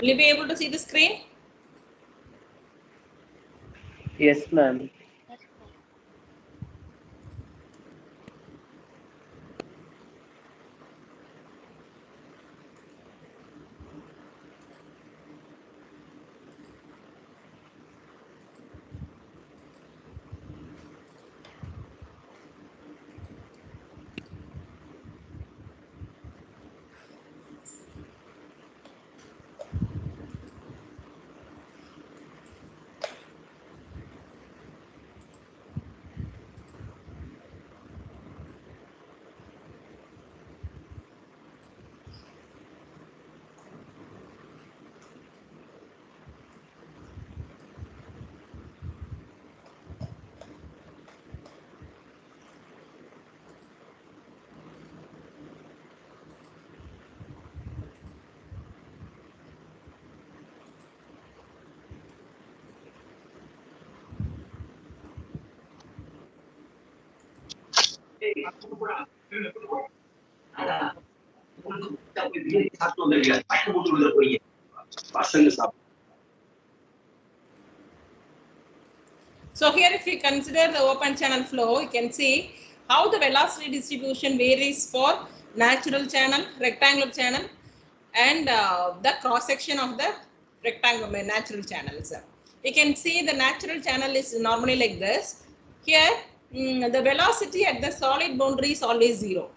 Will you be able to see the screen? Yes, ma'am. So here if we consider the open channel flow, you can see how the velocity distribution varies for natural channel, rectangular channel, and the cross section of the rectangular natural channels. You can see the natural channel is normally like this. Here the velocity at the solid boundary is always 0.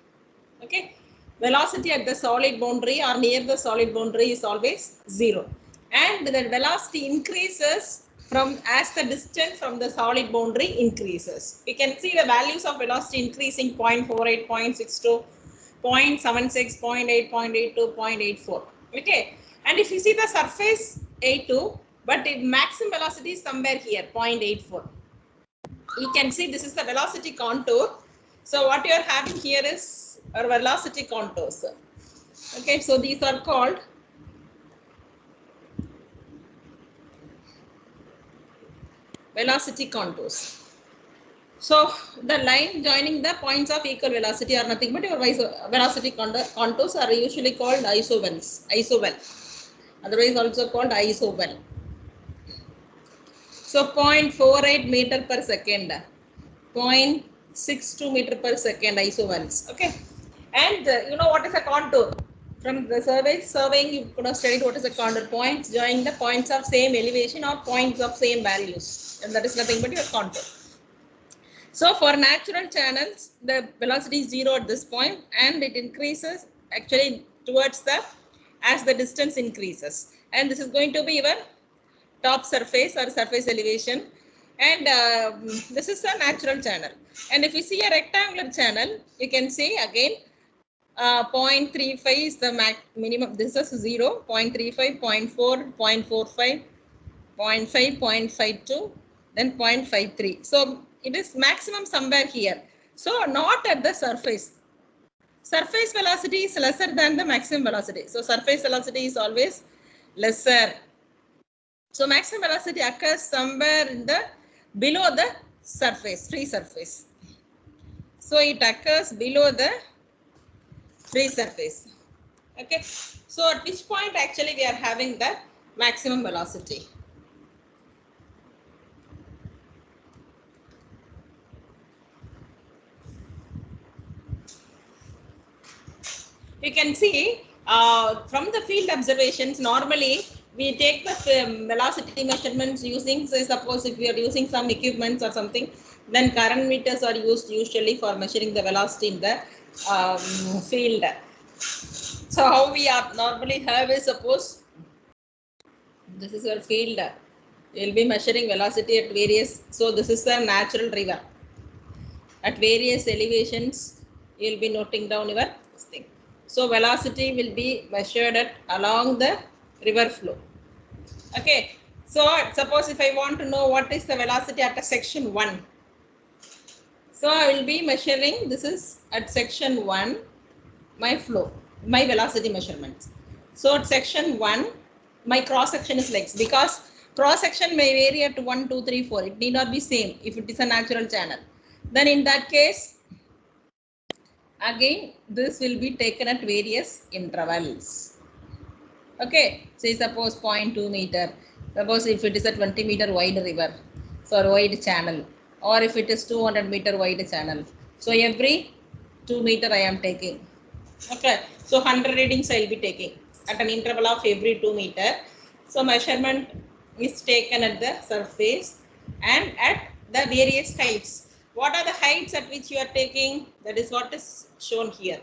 Okay, velocity at the solid boundary or near the solid boundary is always 0, and the velocity increases from as the distance from the solid boundary increases. You can see the values of velocity increasing 0.48, 0.62, 0.76, 0.8, 0.82, 0.84. Okay, and if you see the surface A2, but the maximum velocity is somewhere here 0.84. You can see this is the velocity contour. So what you are having here is our velocity contours. Okay, so these are called velocity contours. So the line joining the points of equal velocity are nothing but your velocity contours are usually called isovels. Otherwise also called isovel. So 0.48 meter per second, 0.62 meter per second isovels. Okay, and you know what is a contour? From the surveying you could have studied what is a contour. Points joining the points of same elevation or points of same values, and that is nothing but your contour. So for natural channels, the velocity is 0 at this point, and it increases actually towards the as the distance increases, and this is going to be your top surface or surface elevation, and this is a natural channel. And if you see a rectangular channel, you can see again 0.35 is the minimum. This is 0, 0.35, 0.4, 0.45, 0.5, 0.52, then 0.53. So it is maximum somewhere here. So not at the surface. Surface velocity is lesser than the maximum velocity. So surface velocity is always lesser. So maximum velocity occurs somewhere in the below the surface, free surface. So it occurs below the free surface. Okay. So at which point actually we are having the maximum velocity. You can see from the field observations, normally we take the velocity measurements using, say, suppose if we are using some equipments or something, then current meters are used usually for measuring the velocity in the field. So how we are normally have is, suppose this is your field, you will be measuring velocity at various, so this is the natural river. At various elevations, you will be noting down your thing. So velocity will be measured at along the river flow. Okay. So suppose if I want to know what is the velocity at a section 1. So I will be measuring, this is at section 1, my flow, my velocity measurements. So at section 1, my cross section is legs, because cross section may vary at 1, 2, 3, 4. It need not be same if it is a natural channel. Then in that case, again, this will be taken at various intervals. Okay, say suppose 0.2 meter. Suppose if it is a 20 meter wide river, so wide channel, or if it is 200-meter wide channel. So every 2 meter I am taking. Okay, so 100 readings I will be taking at an interval of every 2 meter. So measurement is taken at the surface and at the various heights. What are the heights at which you are taking? That is what is shown here.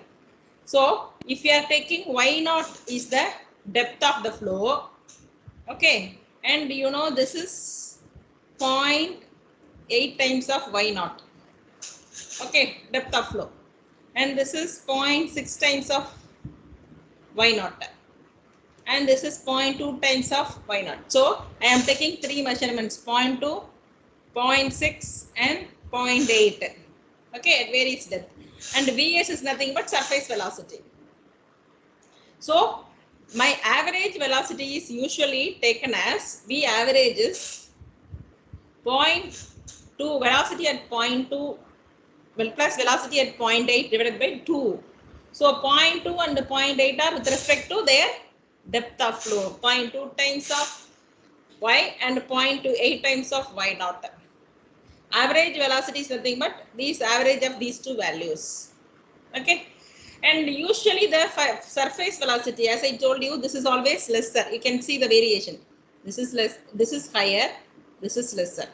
So if you are taking y naught is the depth of the flow, okay, and you know this is 0.8 times of y naught, okay, depth of flow, and this is 0.6 times of y naught, and this is 0.2 times of y naught. So I am taking three measurements: 0.2, 0.6, and 0.8. Okay, at various depth, and Vs is nothing but surface velocity. So my average velocity is usually taken as V average is 0.2, velocity at 0.2, well, plus velocity at 0.8 divided by 2. So 0.2 and 0.8 are with respect to their depth of flow. 0.2 times of y and 0.28 times of y naught. Average velocity is nothing but these average of these two values. Okay, and usually the surface velocity, as I told you, this is always lesser. You can see the variation. This is less, this is higher, this is lesser.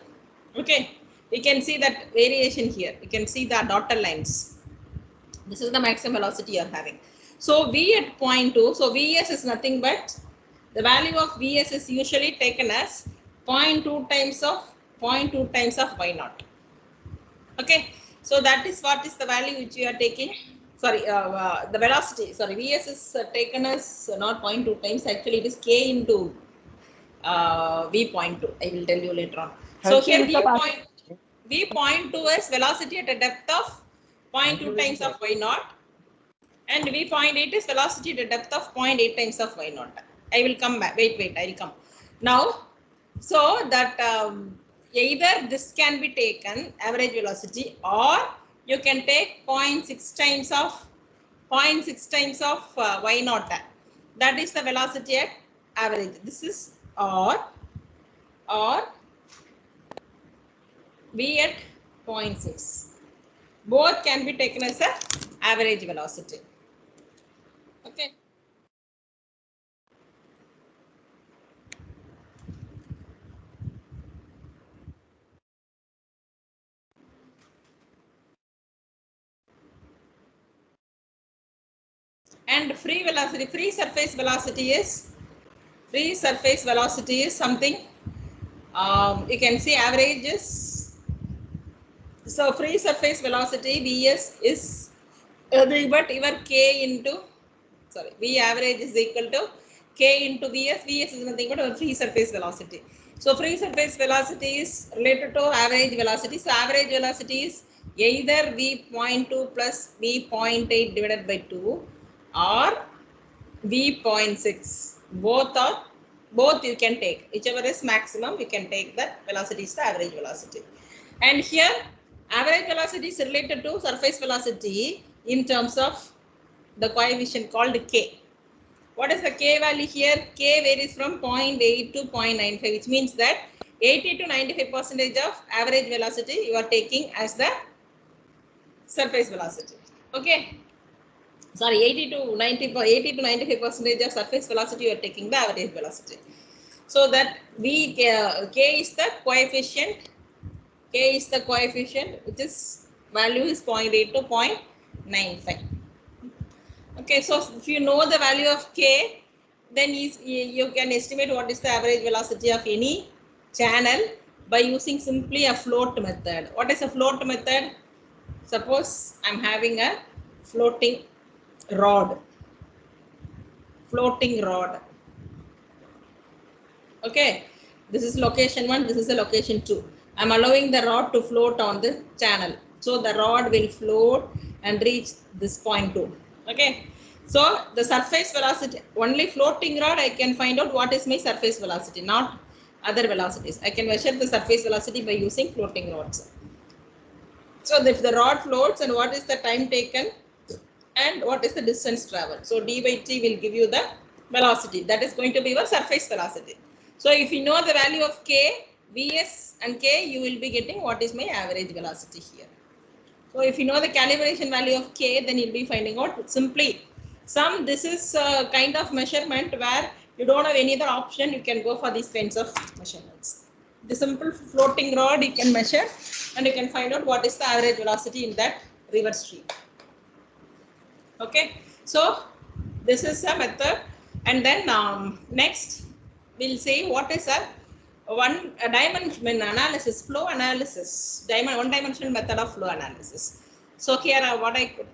Okay, you can see that variation here. You can see the dotted lines. This is the maximum velocity you are having. So V at 0.2, so Vs is nothing but the value of Vs is usually taken as 0.2 times of 0.2 times of y naught. Okay, so that is what is the value which you are taking. Sorry, the velocity. Sorry, Vs is taken as not 0.2 times. Actually, it is k into V.2. I will tell you later on. So here V.2 is velocity at a depth of 0.2 times of y naught, and V.8 is velocity at a depth of 0.8 times of y naught. I will come back. Wait, I will come. Now, so that either this can be taken average velocity, or you can take 0.6 times of y naught. That is the velocity at average. This is or V at 0.6. Both can be taken as a average velocity. Okay. And free surface velocity is something. You can see average is, so free surface velocity Vs is nothing but your k into, sorry, V average is equal to k into Vs. Vs is nothing but our free surface velocity. So free surface velocity is related to average velocity. So average velocity is either V.2 plus V.8 divided by 2 or V.6. Both you can take. Whichever is maximum, you can take that velocity is the average velocity. And here average velocity is related to surface velocity in terms of the coefficient called k. What is the k value here? K varies from 0.8 to 0.95, which means that 80 to 95% of average velocity you are taking as the surface velocity. Okay. Sorry, 80 to 95% of surface velocity you are taking the average velocity. So that k is the coefficient. K is the coefficient which is value is 0.8 to 0.95. Okay, so if you know the value of k, then you can estimate what is the average velocity of any channel by using simply a float method. What is a float method? Suppose I'm having a floating rod. Okay, this is location 1, this is the location 2. I'm allowing the rod to float on the channel. So the rod will float and reach this point 2. Okay, so the surface velocity, only floating rod I can find out what is my surface velocity, not other velocities. I can measure the surface velocity by using floating rods. So if the rod floats, and what is the time taken and what is the distance traveled. So d by t will give you the velocity. That is going to be your surface velocity. So if you know the value of k, Vs and k, you will be getting what is my average velocity here. So if you know the calibration value of k, then you'll be finding out simply this is a kind of measurement where you don't have any other option, you can go for these kinds of measurements. The simple floating rod you can measure and you can find out what is the average velocity in that river stream. Okay, so this is a method, and then next we'll see what is a dimension analysis, flow analysis, one dimensional method of flow analysis. So here what I could.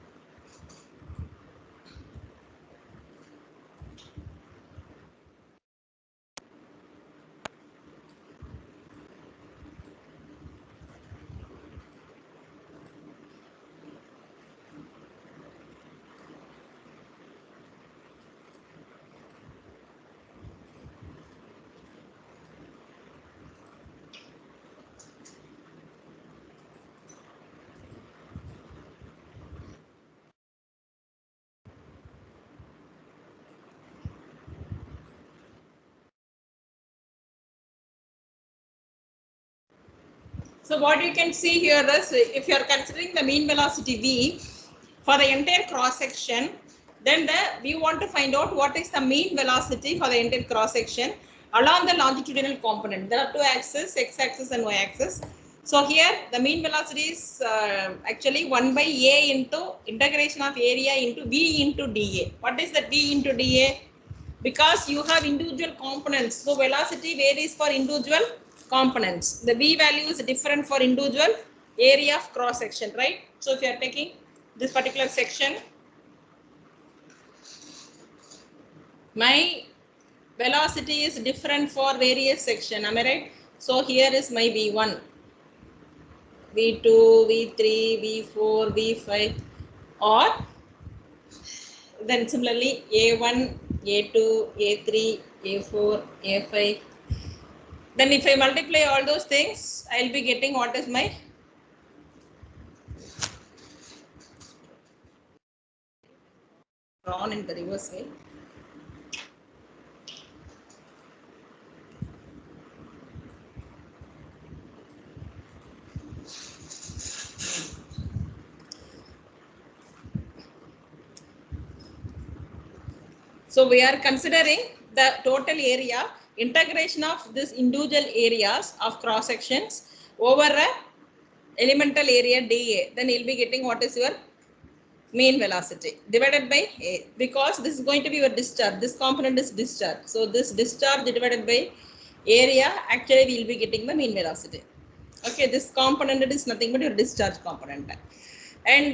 So what you can see here is, if you are considering the mean velocity v for the entire cross section, then we want to find out what is the mean velocity for the entire cross section along the longitudinal component. There are two axes, x axis and y axis. So here the mean velocity is actually 1 by a into integration of area into v into dA. What is that v into dA? Because you have individual components, so velocity varies for individual components. The v value is different for individual area of cross section, right? So if you are taking this particular section, my velocity is different for various section, am I right? So here is my v1, v2, v3, v4, v5, or then similarly a1, a2, a3, a4, a5. Then if I multiply all those things, I'll be getting what is my drawn in the reverse way. So we are considering the total area, integration of this individual areas of cross sections over a elemental area dA. Then you'll be getting what is your mean velocity divided by A, because this is going to be your discharge. This component is discharge. So this discharge divided by area, actually we will be getting the mean velocity. Okay, this component is nothing but your discharge component. And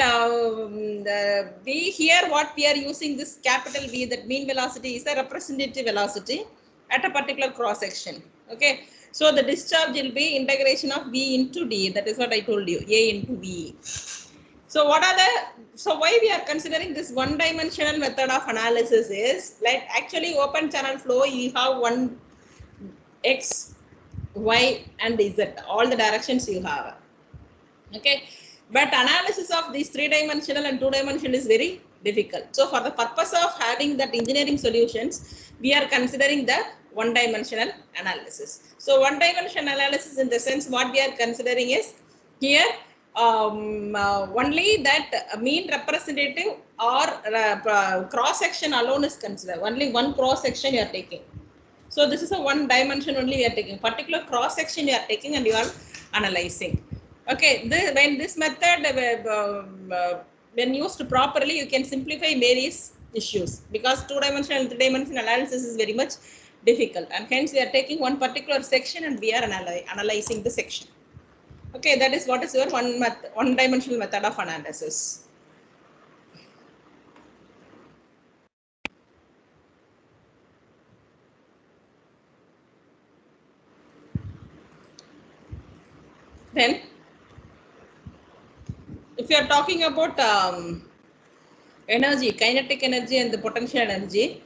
we here what we are using this capital V, that mean velocity is a representative velocity at a particular cross section. Okay, so the discharge will be integration of V into D. That is what I told you, A into V. So what are so why we are considering this one dimensional method of analysis is, like actually open channel flow, you have one X, Y and Z, all the directions you have. Okay, but analysis of these three-dimensional and two-dimensional is very difficult. So for the purpose of having that engineering solutions, we are considering the one-dimensional analysis. So one-dimensional analysis, in the sense what we are considering is here only that mean representative or cross section alone is considered. Only one cross section you are taking. So this is a one dimension only we are taking. Particular cross section you are taking and you are analyzing. Okay, when this method when used properly, you can simplify various issues, because two-dimensional and three-dimensional analysis is very much difficult, and hence we are taking one particular section and we are analyzing the section. Okay, that is what is your one dimensional method of analysis. Then if you are talking about energy, kinetic energy and the potential energy,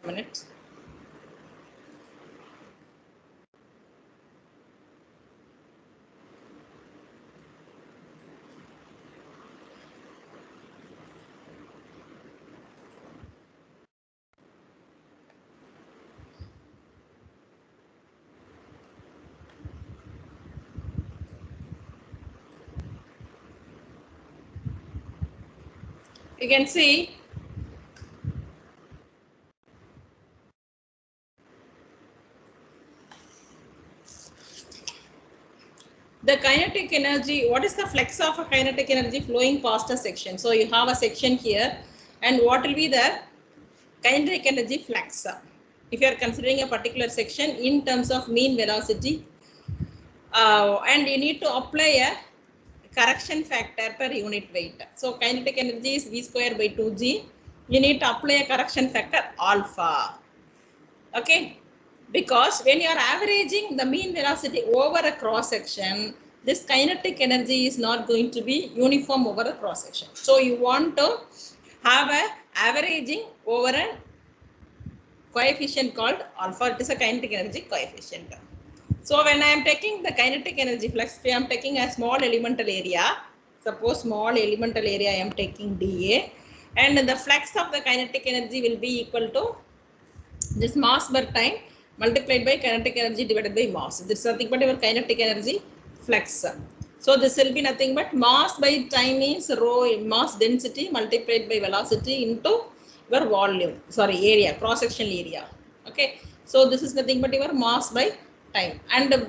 a minute. you can see the kinetic energy. What is the flux of a kinetic energy flowing past a section? So you have a section here, and what will be the kinetic energy flux? If you are considering a particular section in terms of mean velocity, and you need to apply a correction factor per unit weight. So kinetic energy is v square by 2g. You need to apply a correction factor alpha. Okay, because when you are averaging the mean velocity over a cross section, this kinetic energy is not going to be uniform over a cross section. So you want to have a averaging over a coefficient called alpha. It is a kinetic energy coefficient. So when I am taking the kinetic energy flux, I am taking a small elemental area. Suppose small elemental area I am taking dA, and the flux of the kinetic energy will be equal to this mass per time multiplied by kinetic energy divided by mass. This is nothing but your kinetic energy flux. So this will be nothing but mass by time is rho, mass density multiplied by velocity into your volume, sorry, area, cross sectional area. Okay, so this is nothing but your mass by time, and the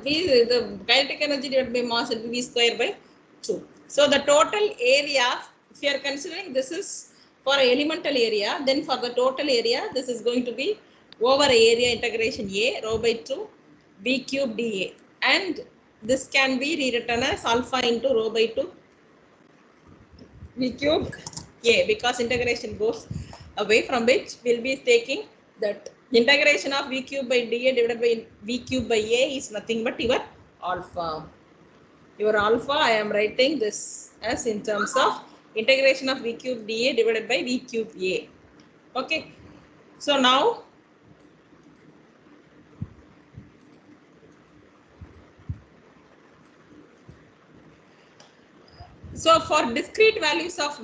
kinetic energy divided by mass will be v square by 2. So the total area, if you are considering this is for elemental area, then for the total area, this is going to be over area integration A rho by 2 b cube dA, and this can be rewritten as alpha into rho by 2 v cube A, because integration goes away, from which we'll be taking that integration of v cube by dA divided by v cube by A is nothing but your alpha. Your alpha, I am writing this as in terms of integration of v cube dA divided by v cube A. Okay, so now so for discrete values of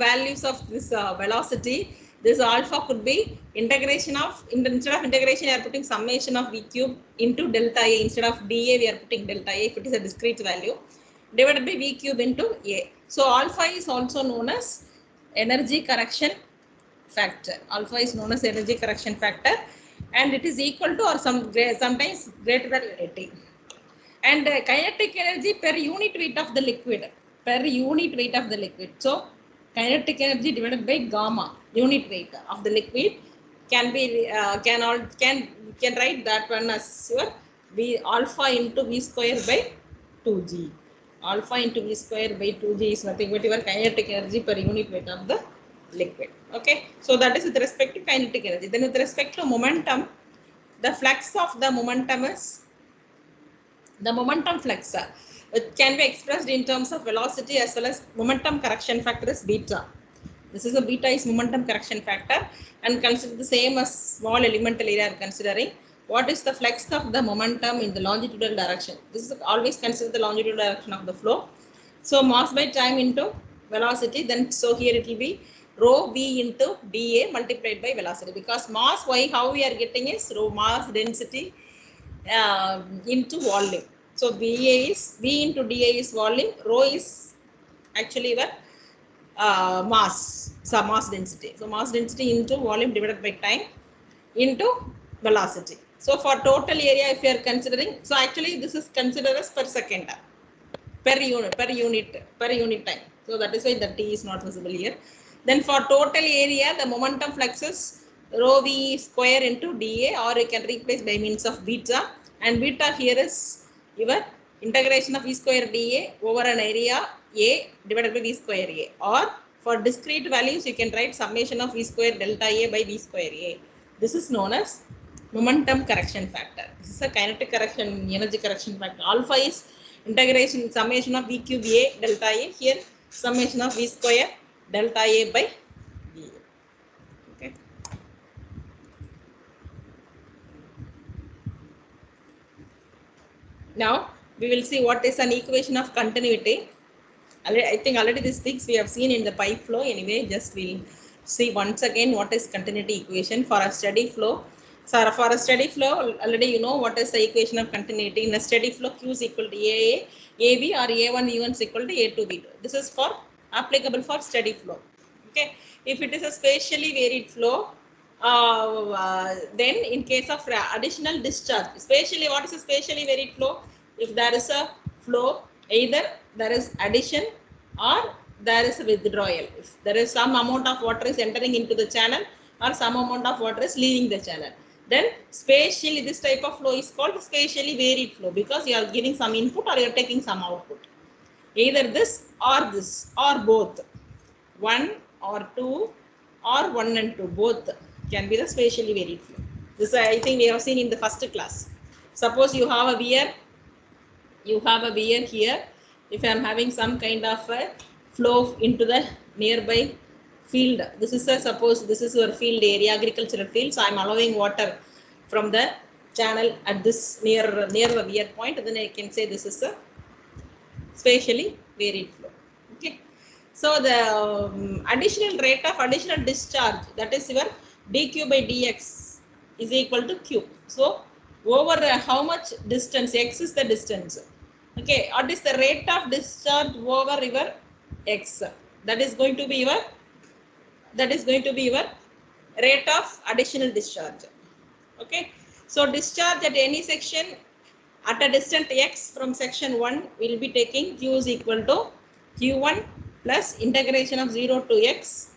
this velocity, this alpha could be integration of, instead of integration, we are putting summation of v cube into delta A. Instead of dA, we are putting delta A if it is a discrete value, divided by v cube into A. So alpha is also known as energy correction factor. Alpha is known as energy correction factor, and it is equal to or sometimes greater than unity. And kinetic energy per unit weight of the liquid, so kinetic energy divided by gamma, unit weight of the liquid, can be can write that one as your v alpha into v square by 2g. Alpha into v square by 2g is nothing but your kinetic energy per unit weight of the liquid. Okay, so that is with respect to kinetic energy. Then with respect to momentum, the flux of the momentum is the momentum flux. It can be expressed in terms of velocity as well as momentum correction factor is beta. This is a beta is momentum correction factor, and consider the same as small elemental area considering. What is the flux of the momentum in the longitudinal direction? This is always consider the longitudinal direction of the flow. So mass by time into velocity, then so here it will be rho v into dA multiplied by velocity, because mass, why, how we are getting is rho mass density into volume. So V into dA is volume, rho is actually your mass, so mass density. So mass density into volume divided by time into velocity. So for total area, if you are considering, so actually this is considered as per second, per unit time. So that is why the T is not visible here. Then for total area, the momentum flux is rho v square into dA, or you can replace by means of beta, and beta here is your integration of v square dA over an area A divided by v square A, or for discrete values you can write summation of v square delta A by v square A. This is known as momentum correction factor. This is a kinetic correction, energy correction factor. Alpha is integration summation of v cube A delta A, here summation of v square delta A by v. Okay. Now we will see what is an equation of continuity. I think already these things we have seen in the pipe flow. Anyway, just we'll see once again what is continuity equation for a steady flow. So for a steady flow, already you know what is the equation of continuity. In a steady flow, Q is equal to AA, AB, or A1 U1 is equal to A2 B2. This is for applicable for steady flow. Okay, if it is a spatially varied flow, then in case of additional discharge, spatially, what is a spatially varied flow? If there is a flow, either there is addition or there is a withdrawal. If there is some amount of water is entering into the channel or some amount of water is leaving the channel, then spatially this type of flow is called spatially varied flow, because you are giving some input or you are taking some output. Either this or both. One or two or one and two, both can be the spatially varied flow. This I think we have seen in the first class. Suppose you have a weir, here. If I am having some kind of a flow into the nearby field, this is a, suppose this is your field area, agricultural field, so I am allowing water from the channel at this near the weir point, then I can say this is a spatially varied flow. Okay. So the additional rate of additional discharge, that is your dq by dx is equal to q. So over how much distance, x is the distance. Okay, what is the rate of discharge over your x? That is going to be your rate of additional discharge. Okay, so discharge at any section at a distance x from section 1 will be taking q is equal to q1 plus integration of 0 to x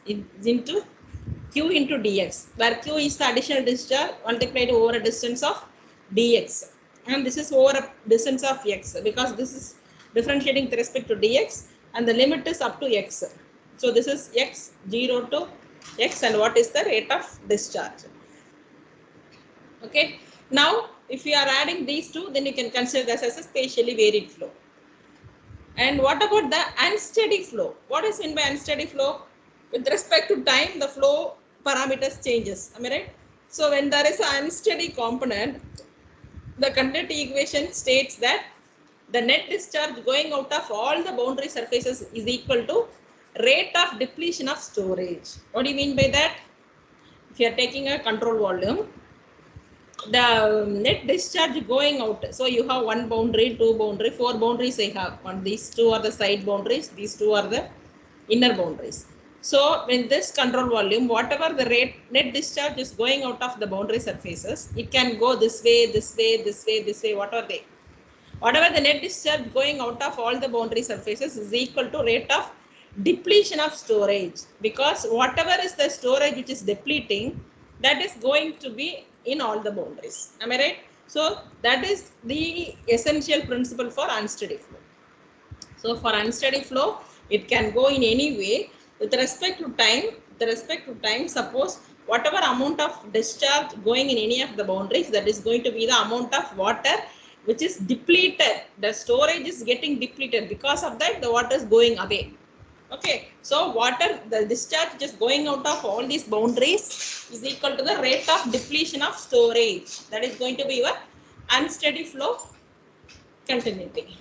into q into dx, where q is the additional discharge multiplied over a distance of dx, and this is over a distance of x, because this is differentiating with respect to dx and the limit is up to x. So this is x 0 to x, and what is the rate of discharge. Okay, now if you are adding these two, then you can consider this as a spatially varied flow. And what about the unsteady flow? What is meant by unsteady flow? With respect to time, the flow parameters changes. Am I right? So when there is an unsteady component, the conductivity equation states that the net discharge going out of all the boundary surfaces is equal to rate of depletion of storage. What do you mean by that? If you are taking a control volume, the net discharge going out, so you have one boundary, two boundary, four boundaries I have. One, these two are the side boundaries, these two are the inner boundaries. So when this control volume, whatever the rate net discharge is going out of the boundary surfaces, it can go this way, this way, this way, this way, whatever the net discharge going out of all the boundary surfaces is equal to rate of depletion of storage, because whatever is the storage which is depleting, that is going to be in all the boundaries. Am I right? So that is the essential principle for unsteady flow. So for unsteady flow, it can go in any way with respect to time. Suppose whatever amount of discharge going in any of the boundaries, that is going to be the amount of water which is depleted. The storage is getting depleted. Because of that, the water is going away. Okay, so water, the discharge just going out of all these boundaries is equal to the rate of depletion of storage. That is going to be your unsteady flow continuity.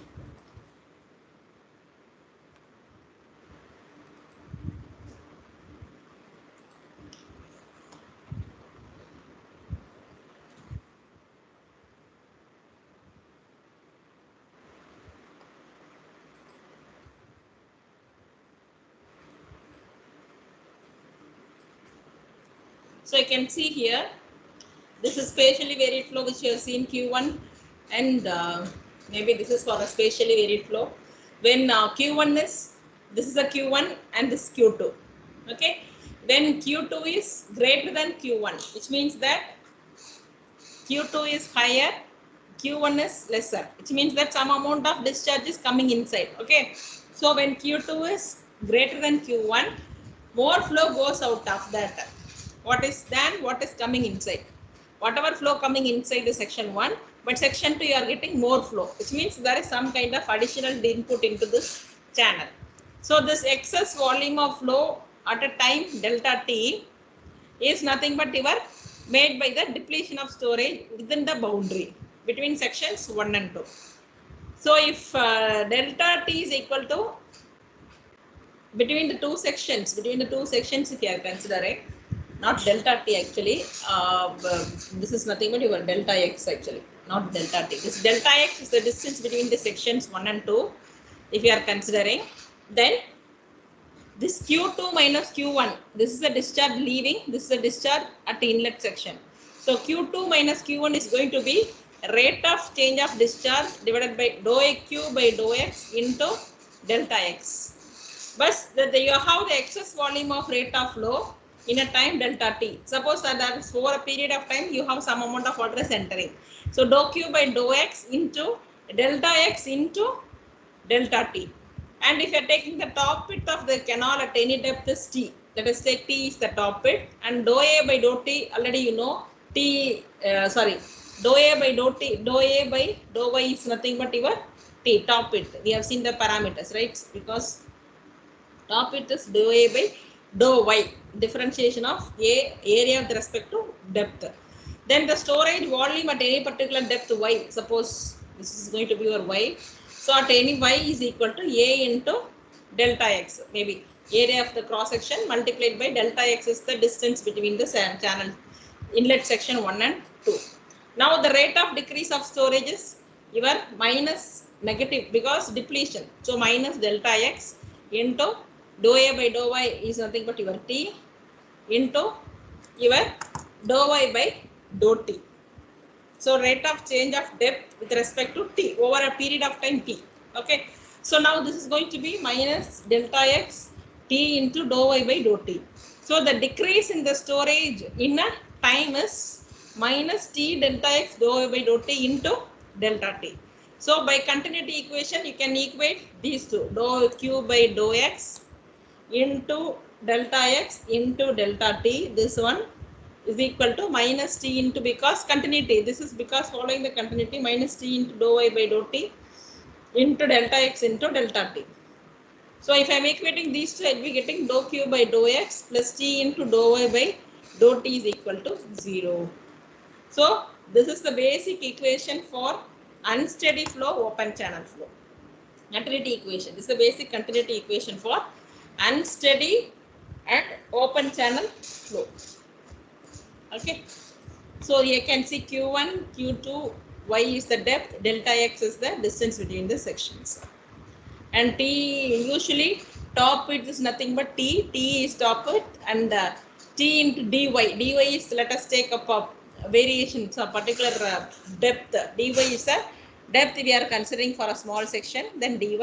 So you can see here, this is spatially varied flow which you have seen Q1, and maybe this is for a spatially varied flow. When Q1 is, this is a Q1 and this Q2. Okay, when Q2 is greater than Q1, which means that Q2 is higher, Q1 is lesser, which means that some amount of discharge is coming inside. Okay, so when Q2 is greater than Q1, more flow goes out of that. What is coming inside? Whatever flow coming inside the section 1, but section 2 you are getting more flow, which means there is some kind of additional input into this channel. So this excess volume of flow at a time delta t is nothing but made by the depletion of storage within the boundary between sections 1 and 2. So if delta t is equal to between the two sections, if you are considering, not delta t actually, this is nothing but your delta x actually, not delta t. This delta x is the distance between the sections 1 and 2 if you are considering. Then This Q2 minus Q1, this is a discharge leaving, this is a discharge at the inlet section. So Q2 minus Q1 is going to be rate of change of discharge divided by dou AQ by dou X into delta X. But you have the excess volume of rate of flow in a time delta T. Suppose that is over a period of time, you have some amount of water is entering. So dou Q by dou X into delta X into delta T. And if you are taking the top width of the canal at any depth is T, let us say T is the top width, and dou A by dou T, already you know, dou A by dou T, dou A by dou Y is nothing but your T, top width. We have seen the parameters, right? Because top width is dou A by dou Y, differentiation of A area with respect to depth. Then the storage volume at any particular depth Y, suppose this is going to be your Y. So at any Y is equal to A into delta X, maybe area of the cross section multiplied by delta X is the distance between the channel inlet section 1 and 2. Now the rate of decrease of storage is your minus negative because depletion. So minus delta X into dou A by dou Y is nothing but your T into your dou Y by dou T. So rate of change of depth with respect to T over a period of time T. Okay. So now this is going to be minus delta X T into dou Y by dou T. So the decrease in the storage in a time is minus T delta X dou Y by dou T into delta T. So by continuity equation, you can equate these two, dou Q by dou X into delta X into delta T. This one is equal to minus T into, because continuity, this is because following the continuity, minus T into dou Y by dou T into delta X into delta T. So if I am equating these two, I will be getting dou Q by dou X plus T into dou Y by dou T is equal to 0. So this is the basic equation for unsteady flow, open channel flow. Continuity equation. This is the basic continuity equation for unsteady and open channel flow. Okay. So you can see Q1, Q2, Y is the depth, delta X is the distance between the sections. And T, usually top width is nothing but T is top width, and T into dy. Dy is, let us take up a variation, so particular depth. Dy is a depth we are considering for a small section, then dy.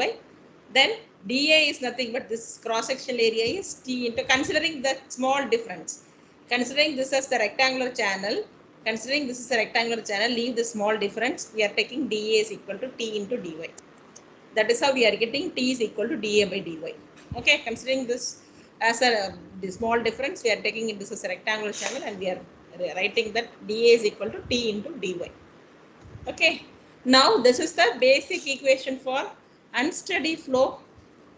Then dA is nothing but this cross sectional area is T into, considering the small difference. Considering this as the rectangular channel, leave the small difference, we are taking dA is equal to T into dy. That is how we are getting T is equal to dA by dy. Okay, considering this as a small difference, we are taking this as a rectangular channel and we are writing that dA is equal to T into dy. Okay, now this is the basic equation for unsteady flow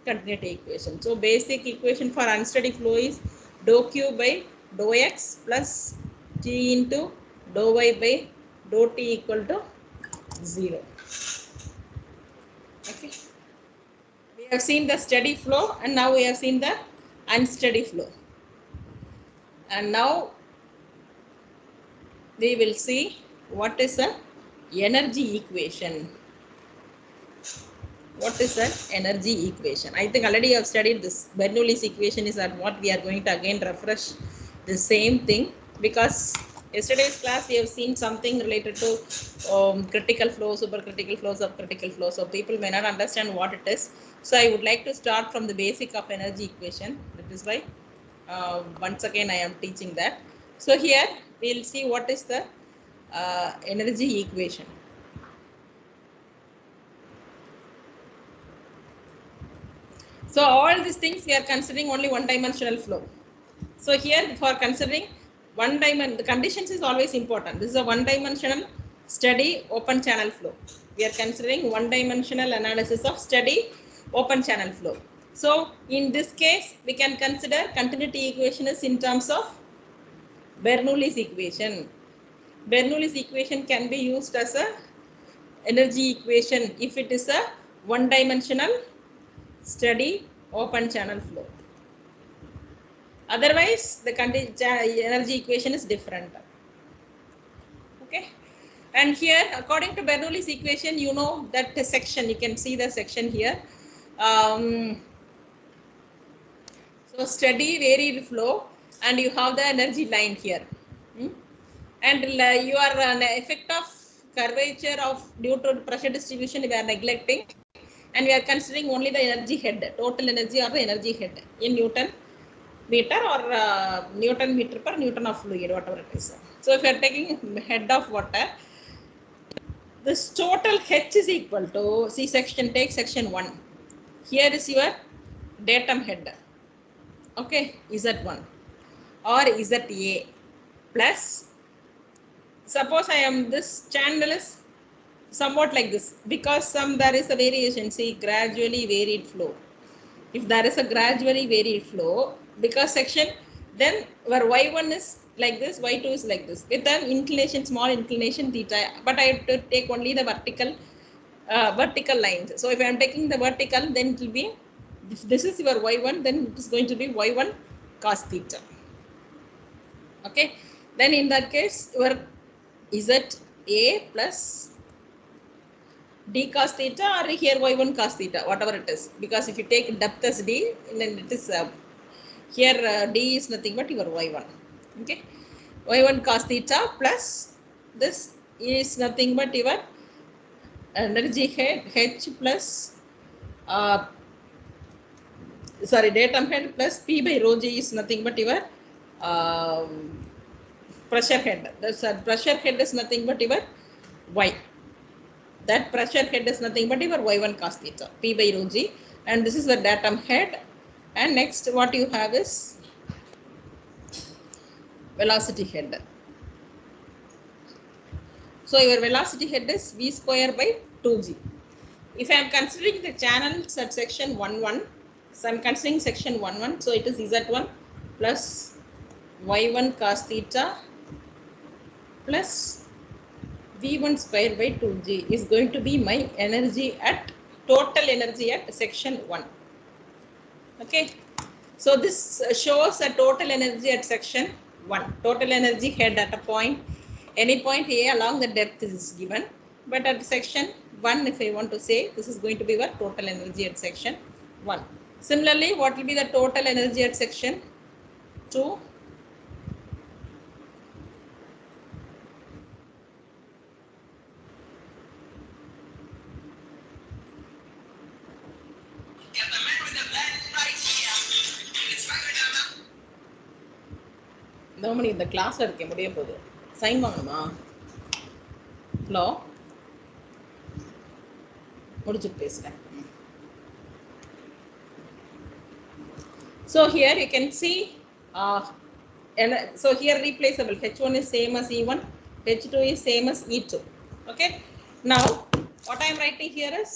continuity equation. So basic equation for unsteady flow is dou Q by dou X plus T into dou Y by dou T equal to 0. Okay. We have seen the steady flow and now we have seen the unsteady flow. And now we will see what is an energy equation. What is an energy equation? I think already you have studied this. Bernoulli's equation is that what we are going to again refresh the same thing, because yesterday's class we have seen something related to critical flow, supercritical flow, subcritical flow. So people may not understand what it is. So I would like to start from the basic of energy equation. That is why once again I am teaching that. So here we will see what is the energy equation. So all these things we are considering only one-dimensional flow. So here for considering one dimension, the conditions is always important. This is a one-dimensional steady open channel flow. We are considering one-dimensional analysis of steady open channel flow. So in this case, we can consider continuity equation is in terms of Bernoulli's equation. Bernoulli's equation can be used as a energy equation if it is a one-dimensional steady open channel flow. Otherwise, the energy equation is different. Okay. And here, according to Bernoulli's equation, you know that the section, you can see the section here. steady varied flow, and you have the energy line here. And your effect of curvature of due to pressure distribution we are neglecting, and we are considering only the energy head, total energy or the energy head in Newton meter or Newton meter per Newton of fluid, whatever it is. So if you are taking head of water, this total H is equal to, see section, take section 1. Here is your datum head, okay, Z1 or ZA plus, suppose I am, this channel is somewhat like this, because there is a variation, see, gradually varied flow. If there is a gradually varied flow, because section, then where y1 is like this, y2 is like this, with an inclination, small inclination theta, but I have to take only the vertical lines. So if I am taking the vertical, then it will be, if this is your y1, then it is going to be y1 cos theta. Okay, then in that case, your ZA plus d cos theta, or here y1 cos theta, whatever it is, because if you take depth as d, then it is here d is nothing but your y1. Okay, y1 cos theta plus this is nothing but your energy head h plus datum head plus p by rho g is nothing but your pressure head. The pressure head is nothing but your y. That pressure head is nothing but your y1 cos theta, p by rho g, and this is the datum head. And next what you have is velocity head. So your velocity head is v square by 2g. If I am considering the channels at section 1.1, so I am considering section 1.1, so it is z1 plus y1 cos theta plus v1 square by 2g is going to be my energy at, total energy at section 1. Okay, so this shows a total energy at section 1. Total energy head at a point, any point A along the depth is given, but at section 1, if I want to say, this is going to be the total energy at section 1. Similarly, what will be the total energy at section 2? தோமணி இந்த கிளாஸ்ல இருக்கேன், முடிய போகுது, sign வாங்கணுமா? Hello, முடிச்சுட்டு பேசுறேன். So here you can see, so here replaceable, H1 is same as E1, H2 is same as E2. Okay, now what I am writing here is,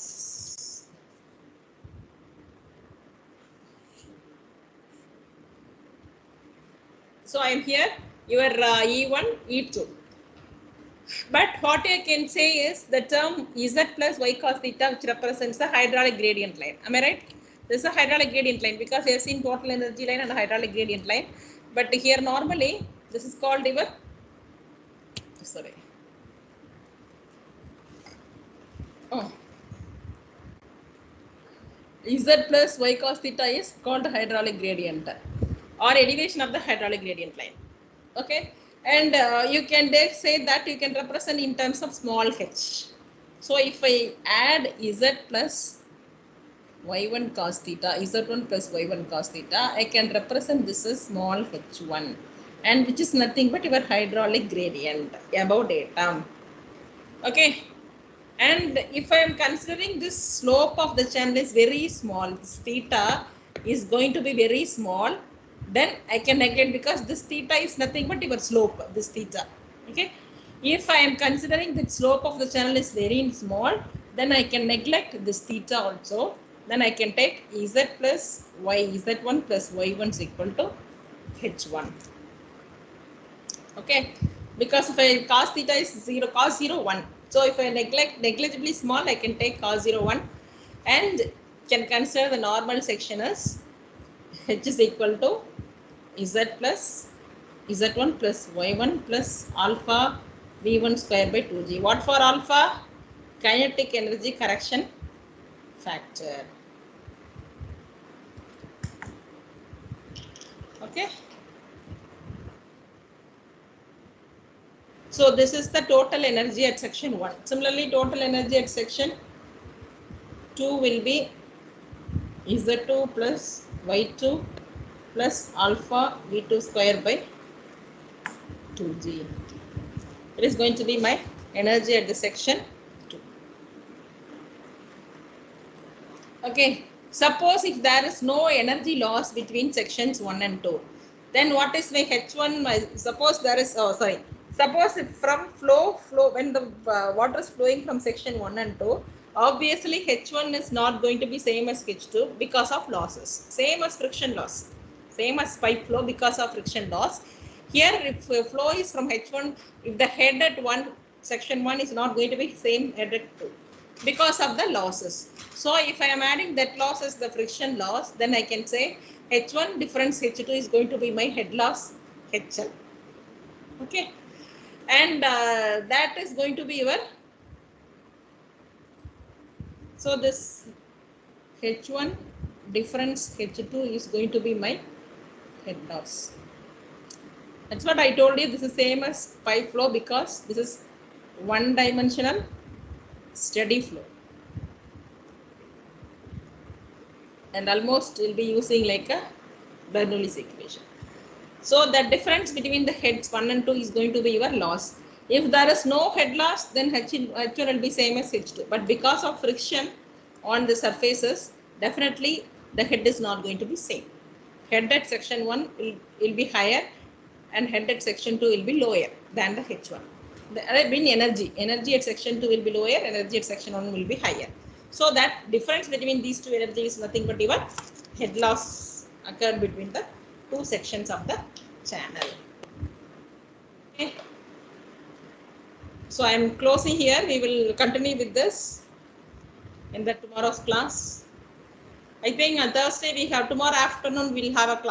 so I am here your E1, E2. But what I can say is the term Z plus Y cos theta, which represents the hydraulic gradient line. Am I right? This is a hydraulic gradient line, because we have seen total energy line and a hydraulic gradient line. But here normally this is called your, sorry. Z plus Y cos theta is called hydraulic gradient or elevation of the hydraulic gradient line. Okay, and you can say that you can represent in terms of small h. So if I add Z plus y1 cos theta, Z1 plus y1 cos theta, I can represent this as small h1, and which is nothing but your hydraulic gradient above datum. Okay, and if I am considering this slope of the channel is very small, this theta is going to be very small, then I can neglect, because this theta is nothing but your slope, this theta. Okay, if I am considering the slope of the channel is very small, then I can neglect this theta also. Then I can take Z plus Y, Z1 plus Y1 is equal to H1. Okay, because if I cos theta is 0, cos 0, 1. So if I negligibly small, I can take cos 0, 1, and can consider the normal section as H is equal to Z plus Z1 plus Y1 plus alpha V1 square by 2g. What for alpha? Kinetic energy correction factor. Okay. So this is the total energy at section 1. Similarly, total energy at section 2 will be Z2 plus Y2 plus alpha V2 square by 2G. It is going to be my energy at the section 2. Okay. Suppose if there is no energy loss between sections 1 and 2, then what is my H1? Suppose there is, suppose if from flow, when the water is flowing from section 1 and 2, obviously H1 is not going to be same as H2 because of losses. Same as friction loss. Same as pipe flow because of friction loss. Here, if flow is from H1, if the head at section 1 is not going to be same head at 2 because of the losses. So if I am adding that loss as the friction loss, then I can say H1 difference H2 is going to be my head loss HL. Okay. And that is going to be your, so this H1 difference H2 is going to be my head loss. That's what I told you. This is same as pipe flow because this is one dimensional steady flow. And almost we'll be using like a Bernoulli's equation. So the difference between the heads 1 and 2 is going to be your loss. If there is no head loss, then H1 will be same as H2. But because of friction on the surfaces, definitely the head is not going to be same. Head at section 1 will be higher and head at section 2 will be lower than the H1. I mean energy at section 2 will be lower, energy at section 1 will be higher. So that difference between these two energies is nothing but your head loss occurred between the two sections of the channel. Okay. So I am closing here. We will continue with this in the tomorrow's class. I think on Thursday we have, tomorrow afternoon we'll have a class.